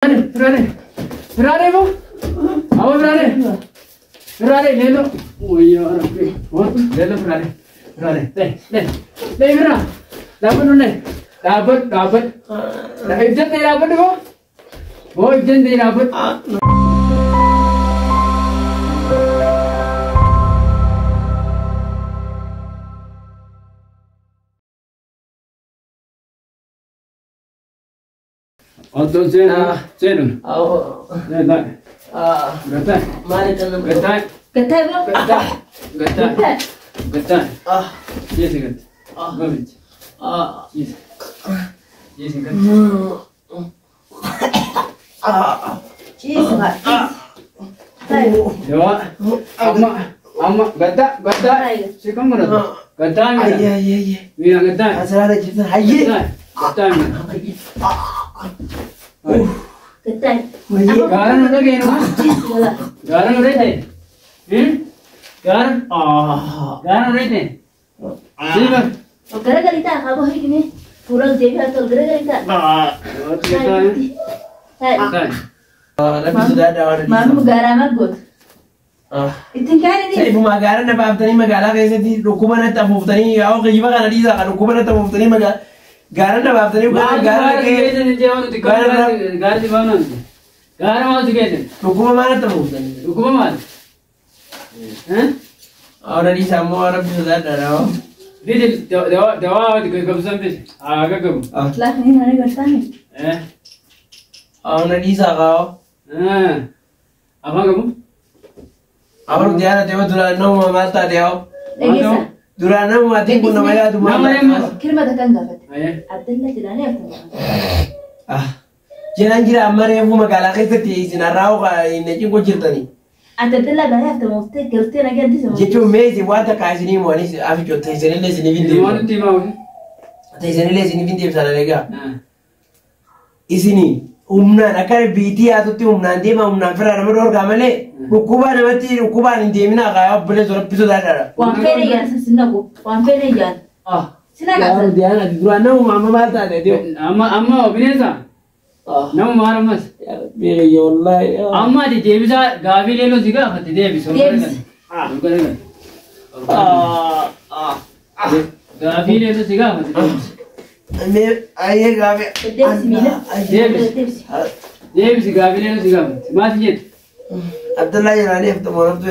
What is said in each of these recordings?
Berani bu? Apa berani? Berani lelo. Oh ya Rabbi. Oh lelo berani. Berani. Deh berani. Dapat mana? Dapat. Ijen ni dapat bu? Oh ijen ni dapat. Atau cenun. Oh. Dah. Gatai. Mari kan. Gatai. Gatai bu? Gatai. Yes gat. Gomit. Yes. Yes gat. Cheese gat. Dewa. Amma gatai. Sikam mana? Gatai mana? Iya. Biar gatai. Asal ada cerita. Haye. Gatai mana? Gatai. Garan ada ke mana? Cheese gala. Garan ada te? Garan? Garan ada te? Siapa? Oh gara-gara itu aku hari ini pulang jadi atau gara-gara itu. Gatai. Tapi sudah ada orang. Mamu garama good. Itu kan ini. Saya ibu magara na paftani magala kayak sih dokumen itu paftani. Aku kerja kan adaisa kan dokumen itu paftani magala. Gara na paftani bukan gara kayak. Gara di mana? Gara mau juga tu. Dokumen mana itu paftani? Hukum mana? Orang di sama orang sudah ada. Dia dewa di kebusan tu. Agak kebu. Lah ini hari kerja ni. Orang di sana. Apa kamu? Orang dia ada dewa dulu nama mata dia. Lagi Dulu nama mati pun namanya tu Nama dia mas. Kira mata kan dapat. Ayah. Abdullah tidak ni aku. Jangan kira amar yang pun magala kayak sih sih narau kah ini cuma cerita ni. Abdullah dah ada mufti kerja lagi ada semua. Jadi mesti wata kasih ni mau ni afi jod thaisene le sini Di vindi. mana timau? Thaisene le sini vindi sana lega. Isini umna nakare biti atau ti umna dia mah umna fera nama dor kamale. Rukuba nama ti rukuba ni dia mina kaya boleh zorak pisu dah. Wampere ya sinaku. Wampere ya. Sinaku. Dia ada dua nama mama mata ada dia. Amma binesa. Nama mahal mas. Biar yolla. Amma di bisa gavi lelo juga, hati bisa. Bukan. Gavi lelo juga, hati. Ayah gavi. Bisa gavi lelo juga, masih. Abdullah yang ada tu orang tu.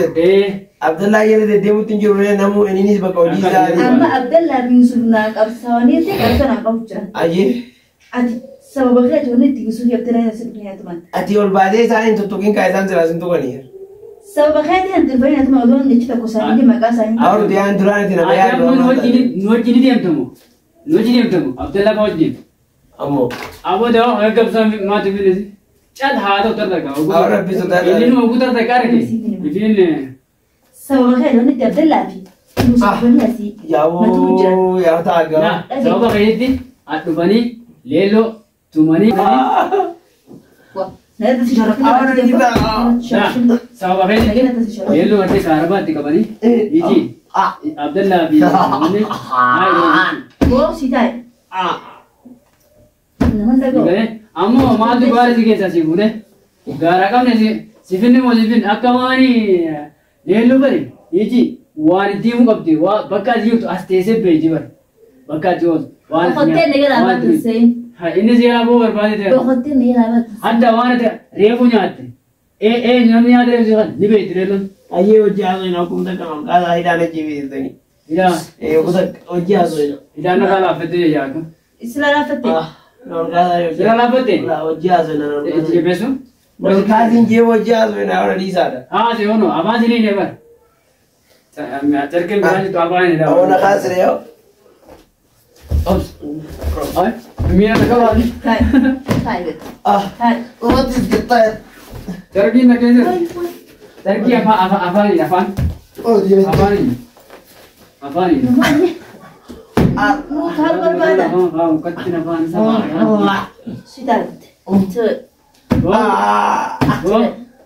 Abdullah yang ada dia mungkin jurunya namu ini sebab kau jisa. Amma Abdullah bin Sulna kabsawani tu kerja nak kau Ayah. Adi sebab kerja tu ni tiga suria terang sebenarnya teman. Ati ol badai sana itu tukin kaitan jelasin tu kan ni. Sebab kerja yang terbaik teman orang ni cerita kosan ni maka saya. Awal dia anturan itu nama ya. Nuat kini dia temu. Abdullah kau jadi. Amo. Abo dah agak besar mati bila. Cad hado terdaga. Awal episode dah. Ini mau putar terkar ke? Ini. Sebab kerja ni Abdullah bin. Musuhnya si. Ya tak agak. Nah, sebab kerja ni, atu bani, lelo, tumani. Wah, nanti si jorok Awal kita. Nah, sebab kerja ni, lelo ada karba tiga bani. Iji. Abdullah bin. Ini. Wow, si tay. Nama dah go. Ammo madu baris ke sasi gune. Gara kam ne sifin mo sifin akamani lelo bari. Iji. Wani timu kapti wa bakka jiu aste se beji bar. Bakka jiu. Wani. Hotel ni kan apa tu sih? ini zira bo barbadi te. Hotel ni apa? Hadda wani te refu nyaate. Nyamni yaade refu kan libe itrelon. Aye ojja ina kumda kan kala ida ne jivi dani. Ida. Kuda ojja ina. Ida na kala fete ya ka. Isla fete. Non kala Sira la fete. la ojja ina. Je beso. Bos kazin je ojja ina ora di sada. Ah je ono awaaz nahi ne bar. Terkel gaji to abane da. Ona khas re ho. Ay, mira na kala ni. Hai. Hai. Hai. What is the Terki na kenze. Terki afan. Oh dia. Afani. Mu khal berbeda. Katin afan sama. Sudah. Tu.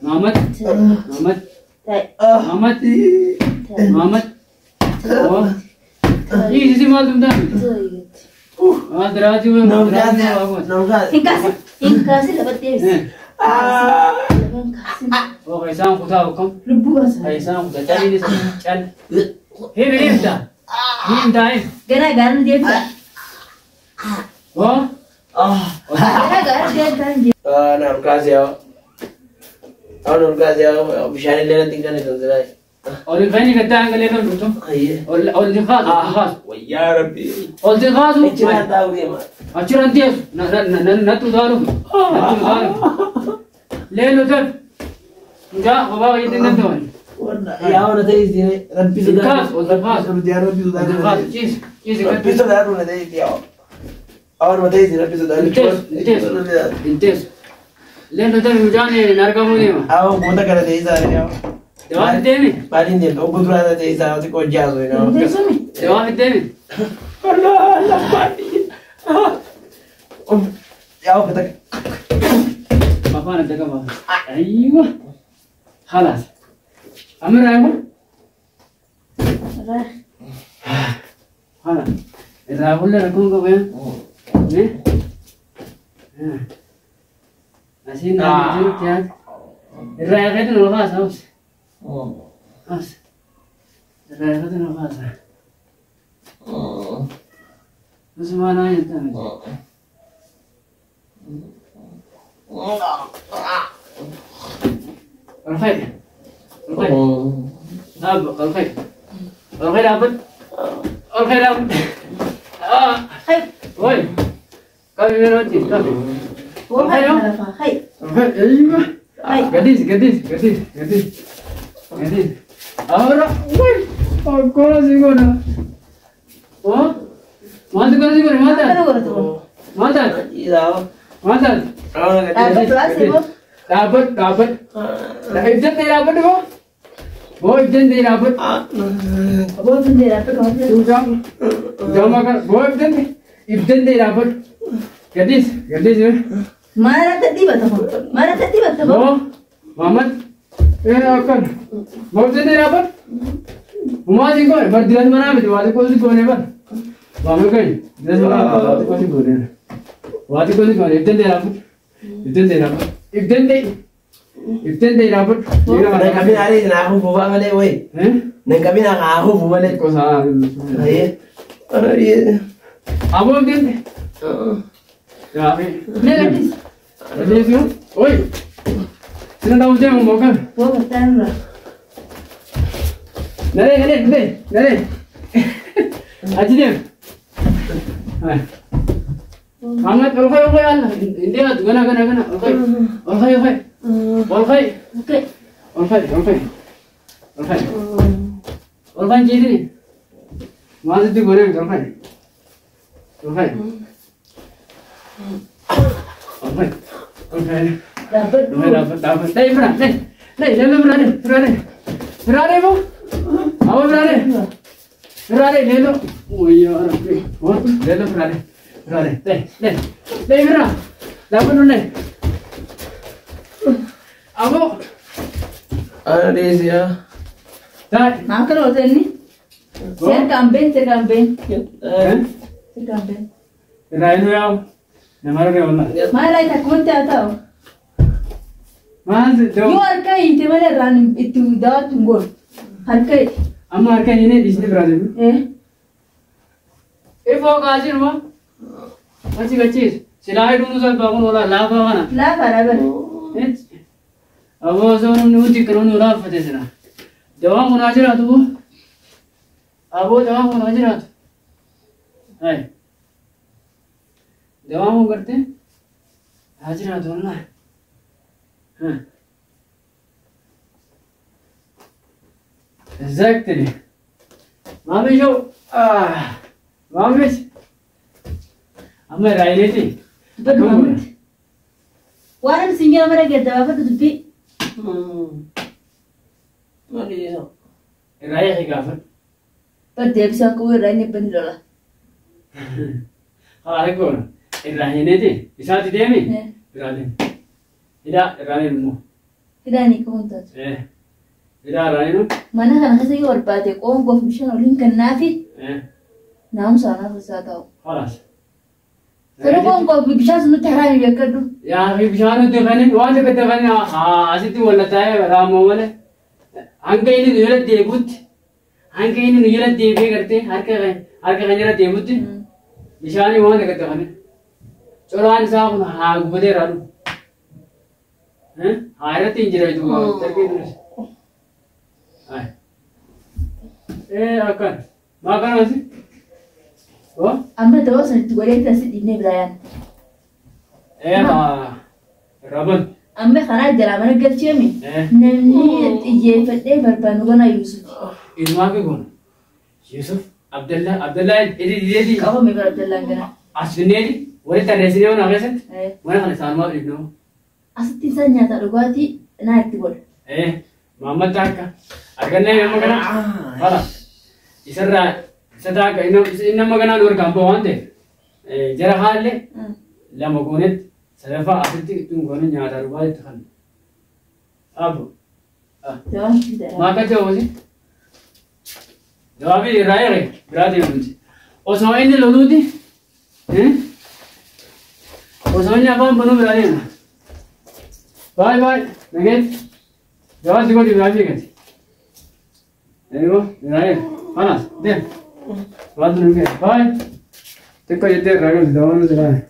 Muhammad. Muhammad. Oh. Ini sih mal tumda. Adraju. Nongkat. Ingkas. Ingkasi dapat des. Oh, kaisang kuta hukum. Lubu basa. Kaisang kuta cari ni can. Hei, ni dah. Gara-gara dia tak. Oh. Gara-gara dia tak. Nah, kasih ya. Aku kasih ya. Bisa ni tinggal ni tu saja. और कहीं नहीं करता है अगले को रुको और दिखा Ya Rabbi. और दिखा दो Cina tahu dia mah. अच्छा रंती है न तू दारू ले लो सर जा बाबा ये दिन तो Ya orang tadi sini. Rabbi sudah. Dia Rabbi sudah. दिखा चीज Rabbi sudah orang tadi dia. Orang tadi sini Rabbi sudah. इंटेस ले लो सर जाने नरका मुझे Aku kota kerana tadi saya. जवाब दे में Paling dia. Aku tu ada tadi saya tu kau jauh ni. जवाब दे में Allah mati. Ya aku kata. पापा ने देखा बाबा अय्यो خلاص أمر أيوة خلاص إذا أقول لك أكون قبل إيه أسين نجيب كيان الرأي غير نلغاز أوس أوس الرأي غير نلغاز بس ما لا ينتهي الخير الخير أب الخير الخير أبد الخير أبد خير وين كم من وجهي كم هو خير خير أيوة قديس قديس قديس قديس قديس أورا وين أقول سيقونا ما تقول سيقونا ما تقول ما تقول Iya. ما تقول dapat dapat इज्जत नहीं dapat वो इज्जत नहीं dapat वो बंदे dapat तू जाओ मगर वो इज्जत नहीं dapat gadis gadis mana tadi betul वो मोहम्मद ये अकल वो इज्जत नहीं dapat उमाज इनको बर्दियान बना भी वाले को सी कोने पर वाले कहीं दस बना वाले को सी कोने वाले को सी कोने इज्जत नहीं dapat Ibten deh dapat. Neng kami hari ini aku buat balik, woi. Neng kami nak aku buat balik. Kau salah. Iya. Mana dia? Apa ibten? Ya, negatif ada sih. Oi. Sini tahu je mau makan. वो बताया ना Nare. Aji dia. Hangat olhay Allah. India tu gana. Olhay. oke Olhay jadi ni. Masih tu goreng olhay. Olhay. dapat Dapat. Berani bu. Apa berani? Berani le lo. Oh ya Rabbi. Oh, le lo berani. Berani. Dapat nu le. Abu. Ada dia sih ya. Dah. makan hotel ni ser campaign Rainu ya. Namara ke mana? mana itu kunci atau Mas you harga itu mana ran itu dah tunggu harga amma harga ini di sini berada. Bawa kasih rumah. Kecil. Silai dulu saya bangun olah lava mana? lah barabar अब वो जो उन्होंने करोन उड़ा फटे से ना जवां मुनाजिर आते वो अब वो जवां मुनाजिर आते है जवां वो करते हाजिर आते हो ना हाँ exactly मामी जो मामी हमें राय लेती Warna singgah mereka dapat tutupi. Mana dia? राय है काफर Pada bisa aku rani pendidikan. हाँ है कौन राय ने थी इसा थी देमी राय इधर राय नु Tidak ni kau tahu. इधर राय नु Mana kan saya jual pada kau mission olin kan nafi. Naam sana saya tahu. خلاص سلوكهم قبل بيشاز نتحرام يكدو. يا أخي بشانو تفنن وانت كتفنن أسيتي ولا تاي رامو ولا هنكيني نيلة ديبوت هنكيني نيلة ديبي करते हर के गंजना देबुत بشاني وانت كتفنن चोरान साहब हाँ गुबदे रानू हैं हायरत इंजरा इधर तरकी दूर आए अकन माँ कौन वैसे वो أما تواصل تقولي أنت سيدني برايان. رابن أما خلاص جرامنا قلت يومي. نمني يفتح بربانو كنا يوسف. إذا ما بيكون يوسف عبد الله إدي كهو مبر عبد الله كنا. أصلني إدي ولا ترى ونا غيرت ونا خلص ما إبنه أصل تنسى تلقاتي نايك تقول. محمد تاكا أركنا يوم كنا خلاص يسرع ستاكا إنما كنا نور كامبو وانده جرا حاله لما كنت سلفا أصلتي تون كنا نياتا رباي تخل أبو ما كتير وزي جوابي رايرة برادي منتي أسمعيني لونودي أسمعيني أبان بنو برادي أنا باي باي نجد جواب تقولي برادي كذي أيوة راير خلاص ده بعد نجد باي تكو يدير راجل داون زراعي